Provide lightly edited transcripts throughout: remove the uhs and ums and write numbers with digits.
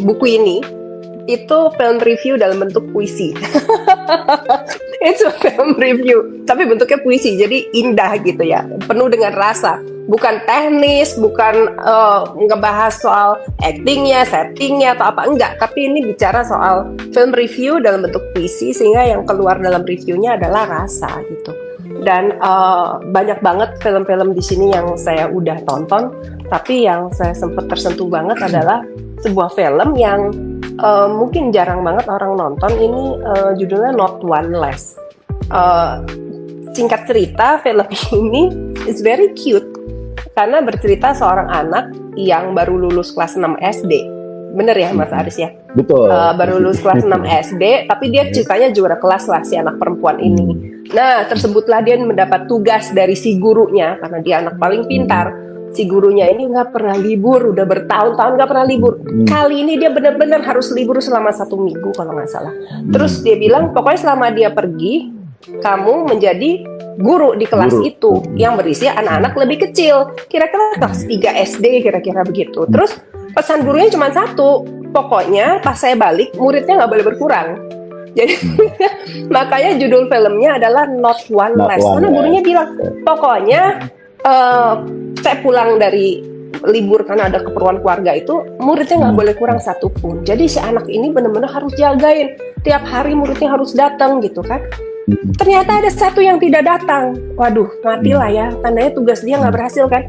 buku ini itu film review dalam bentuk puisi. Itu film review, tapi bentuknya puisi, jadi indah gitu ya, penuh dengan rasa. Bukan teknis, bukan ngebahas soal actingnya, settingnya atau apa, enggak. Tapi ini bicara soal film review dalam bentuk puisi, sehingga yang keluar dalam reviewnya adalah rasa gitu. Dan banyak banget film-film di sini yang saya udah tonton, tapi yang saya sempat tersentuh banget adalah sebuah film yang mungkin jarang banget orang nonton. Ini judulnya Not One Less. Singkat cerita, film ini is very cute karena bercerita seorang anak yang baru lulus kelas 6 SD. Bener ya Mas Aris ya? Betul. Baru lulus kelas 6 SD, tapi dia ceritanya juara kelas lah si anak perempuan ini. Nah, tersebutlah dia mendapat tugas dari si gurunya, karena dia anak paling pintar. Si gurunya ini nggak pernah libur, udah bertahun-tahun nggak pernah libur. Kali ini dia benar-benar harus libur selama 1 minggu kalau nggak salah. Terus dia bilang, pokoknya selama dia pergi, kamu menjadi guru di kelas itu yang berisi anak-anak lebih kecil, kira-kira kelas 3 SD, kira-kira begitu. Terus pesan gurunya cuma satu, pokoknya pas saya balik muridnya nggak boleh berkurang. Jadi makanya judul filmnya adalah Not One Less, karena gurunya bilang pokoknya saya pulang dari libur karena ada keperluan keluarga itu, muridnya nggak boleh kurang satu pun. Jadi si anak ini benar-benar harus jagain, tiap hari muridnya harus datang gitu kan. Ternyata ada satu yang tidak datang, waduh matilah ya, tandanya tugas dia nggak berhasil kan.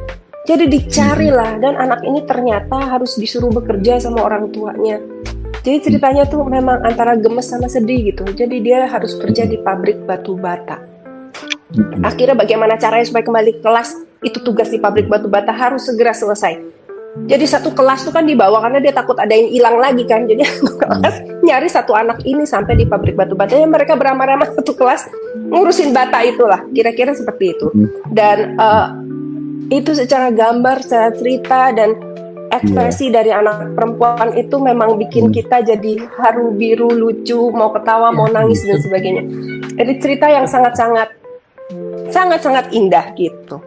Jadi dicarilah, dan anak ini ternyata harus disuruh bekerja sama orang tuanya. Jadi ceritanya tuh memang antara gemes sama sedih gitu. Jadi dia harus kerja di pabrik batu bata. Akhirnya bagaimana caranya supaya kembali ke kelas, itu tugas di pabrik batu bata harus segera selesai. Jadi satu kelas tuh kan dibawa karena dia takut ada yang hilang lagi kan. Jadi satu kelas nyari satu anak ini sampai di pabrik batu bata. Ya mereka beramah-ramah satu kelas ngurusin bata itulah. Kira-kira seperti itu. Dan itu secara gambar, secara cerita dan ekspresi dari anak perempuan itu memang bikin kita jadi haru biru, lucu, mau ketawa, mau nangis dan sebagainya. Jadi cerita yang sangat-sangat indah gitu.